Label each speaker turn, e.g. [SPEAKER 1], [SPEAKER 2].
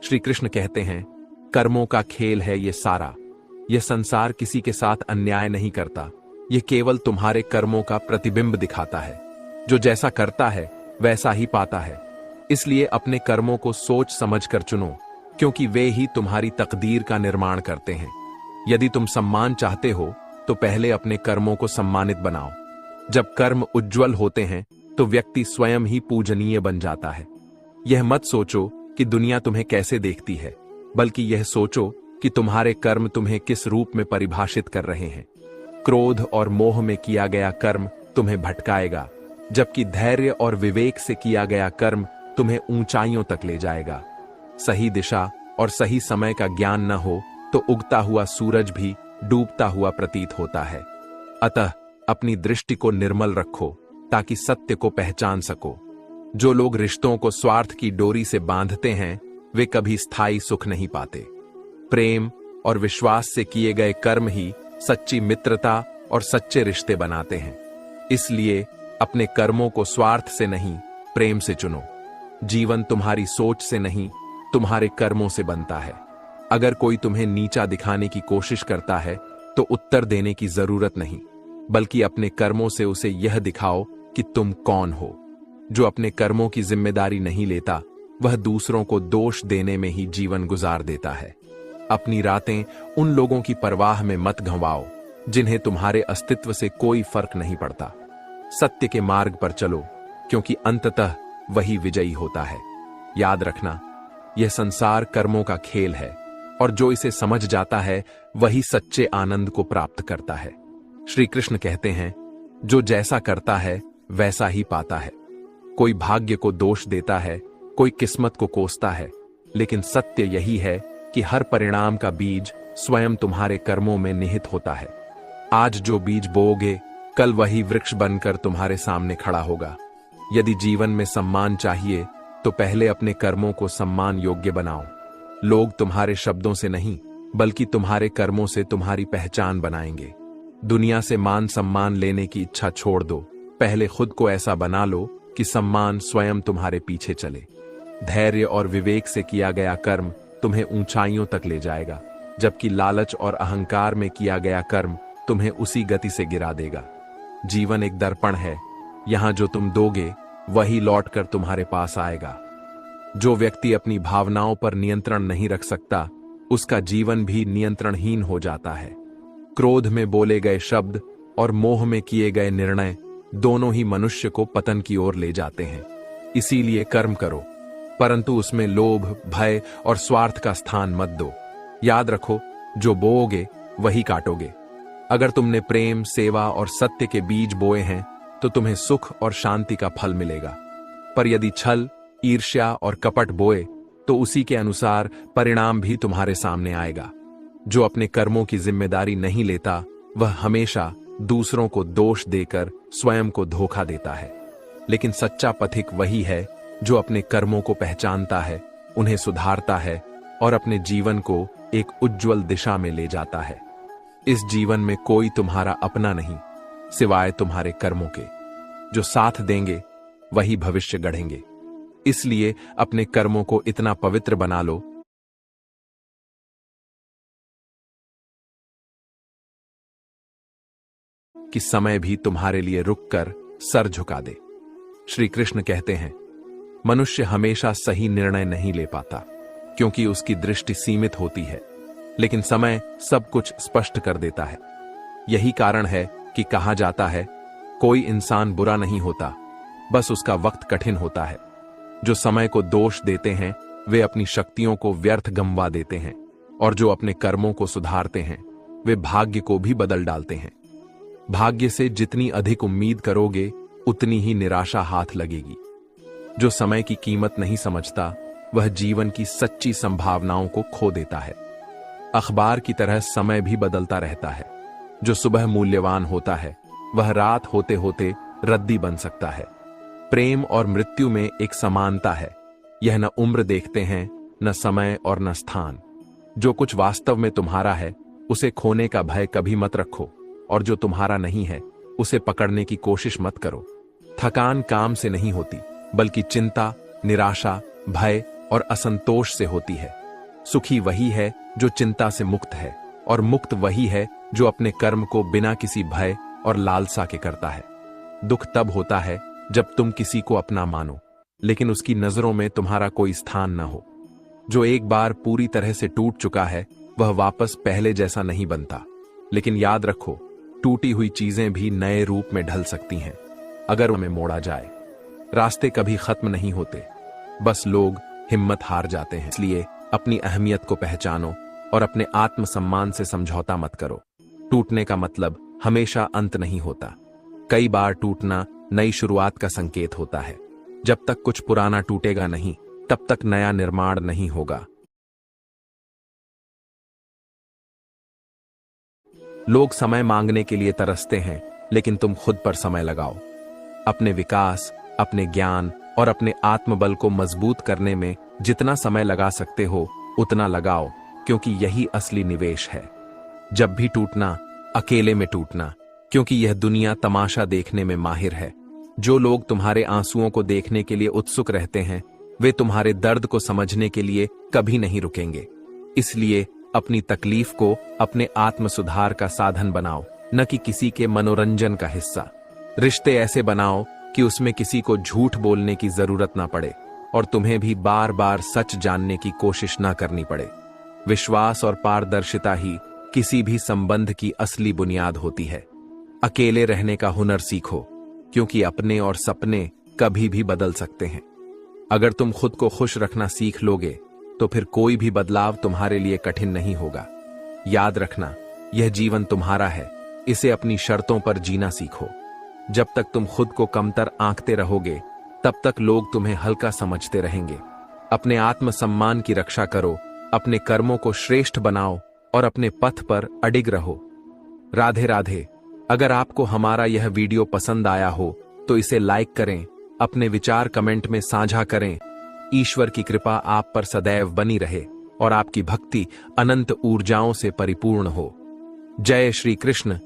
[SPEAKER 1] श्री कृष्ण कहते हैं, कर्मों का खेल है ये सारा। यह संसार किसी के साथ अन्याय नहीं करता, यह केवल तुम्हारे कर्मों का प्रतिबिंब दिखाता है। जो जैसा करता है वैसा ही पाता है। इसलिए अपने कर्मों को सोच समझ कर चुनो, क्योंकि वे ही तुम्हारी तकदीर का निर्माण करते हैं। यदि तुम सम्मान चाहते हो तो पहले अपने कर्मों को सम्मानित बनाओ। जब कर्म उज्जवल होते हैं तो व्यक्ति स्वयं ही पूजनीय बन जाता है। यह मत सोचो कि दुनिया तुम्हें कैसे देखती है, बल्कि यह सोचो कि तुम्हारे कर्म तुम्हें किस रूप में परिभाषित कर रहे हैं। क्रोध और मोह में किया गया कर्म तुम्हें भटकाएगा, जबकि धैर्य और विवेक से किया गया कर्म तुम्हें ऊंचाइयों तक ले जाएगा। सही दिशा और सही समय का ज्ञान न हो तो उगता हुआ सूरज भी डूबता हुआ प्रतीत होता है। अतः अपनी दृष्टि को निर्मल रखो ताकि सत्य को पहचान सको। जो लोग रिश्तों को स्वार्थ की डोरी से बांधते हैं वे कभी स्थायी सुख नहीं पाते। प्रेम और विश्वास से किए गए कर्म ही सच्ची मित्रता और सच्चे रिश्ते बनाते हैं। इसलिए अपने कर्मों को स्वार्थ से नहीं, प्रेम से चुनो। जीवन तुम्हारी सोच से नहीं, तुम्हारे कर्मों से बनता है। अगर कोई तुम्हें नीचा दिखाने की कोशिश करता है तो उत्तर देने की जरूरत नहीं, बल्कि अपने कर्मों से उसे यह दिखाओ कि तुम कौन हो। जो अपने कर्मों की जिम्मेदारी नहीं लेता वह दूसरों को दोष देने में ही जीवन गुजार देता है। अपनी रातें उन लोगों की परवाह में मत गंवाओ जिन्हें तुम्हारे अस्तित्व से कोई फर्क नहीं पड़ता। सत्य के मार्ग पर चलो, क्योंकि अंततः वही विजयी होता है। याद रखना, यह संसार कर्मों का खेल है और जो इसे समझ जाता है वही सच्चे आनंद को प्राप्त करता है। श्री कृष्ण कहते हैं, जो जैसा करता है वैसा ही पाता है। कोई भाग्य को दोष देता है, कोई किस्मत को कोसता है, लेकिन सत्य यही है कि हर परिणाम का बीज स्वयं तुम्हारे कर्मों में निहित होता है। आज जो बीज बोओगे कल वही वृक्ष बनकर तुम्हारे सामने खड़ा होगा। यदि जीवन में सम्मान चाहिए तो पहले अपने कर्मों को सम्मान योग्य बनाओ। लोग तुम्हारे शब्दों से नहीं, बल्कि तुम्हारे कर्मों से तुम्हारी पहचान बनाएंगे। दुनिया से मान सम्मान लेने की इच्छा छोड़ दो, पहले खुद को ऐसा बना लो कि सम्मान स्वयं तुम्हारे पीछे चले। धैर्य और विवेक से किया गया कर्म तुम्हें ऊंचाइयों तक ले जाएगा, जबकि लालच और अहंकार में किया गया कर्म तुम्हें उसी गति से गिरा देगा। जीवन एक दर्पण है, यहां जो तुम दोगे वही लौटकर तुम्हारे पास आएगा। जो व्यक्ति अपनी भावनाओं पर नियंत्रण नहीं रख सकता उसका जीवन भी नियंत्रणहीन हो जाता है। क्रोध में बोले गए शब्द और मोह में किए गए निर्णय दोनों ही मनुष्य को पतन की ओर ले जाते हैं। इसीलिए कर्म करो, परंतु उसमें लोभ, भय और स्वार्थ का स्थान मत दो। याद रखो, जो बोओगे वही काटोगे। अगर तुमने प्रेम, सेवा और सत्य के बीज बोए हैं तो तुम्हें सुख और शांति का फल मिलेगा। पर यदि छल, ईर्ष्या और कपट बोए तो उसी के अनुसार परिणाम भी तुम्हारे सामने आएगा। जो अपने कर्मों की जिम्मेदारी नहीं लेता वह हमेशा दूसरों को दोष देकर स्वयं को धोखा देता है। लेकिन सच्चा पथिक वही है जो अपने कर्मों को पहचानता है, उन्हें सुधारता है और अपने जीवन को एक उज्जवल दिशा में ले जाता है। इस जीवन में कोई तुम्हारा अपना नहीं सिवाय तुम्हारे कर्मों के। जो साथ देंगे वही भविष्य गढ़ेंगे। इसलिए अपने कर्मों को इतना पवित्र बना लो कि समय भी तुम्हारे लिए रुककर सर झुका दे। श्री कृष्ण कहते हैं, मनुष्य हमेशा सही निर्णय नहीं ले पाता क्योंकि उसकी दृष्टि सीमित होती है, लेकिन समय सब कुछ स्पष्ट कर देता है। यही कारण है कि कहा जाता है, कोई इंसान बुरा नहीं होता, बस उसका वक्त कठिन होता है। जो समय को दोष देते हैं वे अपनी शक्तियों को व्यर्थ गंवा देते हैं, और जो अपने कर्मों को सुधारते हैं वे भाग्य को भी बदल डालते हैं। भाग्य से जितनी अधिक उम्मीद करोगे उतनी ही निराशा हाथ लगेगी। जो समय की कीमत नहीं समझता वह जीवन की सच्ची संभावनाओं को खो देता है। अखबार की तरह समय भी बदलता रहता है। जो सुबह मूल्यवान होता है वह रात होते होते रद्दी बन सकता है। प्रेम और मृत्यु में एक समानता है, यह न उम्र देखते हैं, न समय और न स्थान। जो कुछ वास्तव में तुम्हारा है उसे खोने का भय कभी मत रखो, और जो तुम्हारा नहीं है उसे पकड़ने की कोशिश मत करो। थकान काम से नहीं होती, बल्कि चिंता, निराशा, भय और असंतोष से होती है। सुखी वही है जो चिंता से मुक्त है, और मुक्त वही है जो अपने कर्म को बिना किसी भय और लालसा के करता है। दुख तब होता है जब तुम किसी को अपना मानो, लेकिन उसकी नजरों में तुम्हारा कोई स्थान न हो। जो एक बार पूरी तरह से टूट चुका है वह वापस पहले जैसा नहीं बनता। लेकिन याद रखो, टूटी हुई चीजें भी नए रूप में ढल सकती हैं अगर उन्हें मोड़ा जाए। रास्ते कभी खत्म नहीं होते, बस लोग हिम्मत हार जाते हैं। इसलिए अपनी अहमियत को पहचानो और अपने आत्मसम्मान से समझौता मत करो। टूटने का मतलब हमेशा अंत नहीं होता। कई बार टूटना नई शुरुआत का संकेत होता है। जब तक कुछ पुराना टूटेगा नहीं, तब तक नया निर्माण नहीं होगा। लोग समय मांगने के लिए तरसते हैं, लेकिन तुम खुद पर समय लगाओ। अपने विकास, अपने ज्ञान और अपने आत्मबल को मजबूत करने में जितना समय लगा सकते हो उतना लगाओ, क्योंकि यही असली निवेश है। जब भी टूटना, अकेले में टूटना, क्योंकि यह दुनिया तमाशा देखने में माहिर है। जो लोग तुम्हारे आंसुओं को देखने के लिए उत्सुक रहते हैं, वे तुम्हारे दर्द को समझने के लिए कभी नहीं रुकेंगे। इसलिए अपनी तकलीफ को अपने आत्म सुधार का साधन बनाओ, न कि किसी के मनोरंजन का हिस्सा। रिश्ते ऐसे बनाओ कि उसमें किसी को झूठ बोलने की जरूरत ना पड़े और तुम्हें भी बार बार सच जानने की कोशिश ना करनी पड़े। विश्वास और पारदर्शिता ही किसी भी संबंध की असली बुनियाद होती है। अकेले रहने का हुनर सीखो, क्योंकि अपने और सपने कभी भी बदल सकते हैं। अगर तुम खुद को खुश रखना सीख लोगे तो फिर कोई भी बदलाव तुम्हारे लिए कठिन नहीं होगा। याद रखना, यह जीवन तुम्हारा है, इसे अपनी शर्तों पर जीना सीखो। जब तक तुम खुद को कमतर आंकते रहोगे, तब तक लोग तुम्हें हल्का समझते रहेंगे। अपने आत्मसम्मान की रक्षा करो, अपने कर्मों को श्रेष्ठ बनाओ और अपने पथ पर अडिग रहो। राधे राधे। अगर आपको हमारा यह वीडियो पसंद आया हो तो इसे लाइक करें, अपने विचार कमेंट में साझा करें। ईश्वर की कृपा आप पर सदैव बनी रहे और आपकी भक्ति अनंत ऊर्जाओं से परिपूर्ण हो। जय श्री कृष्ण।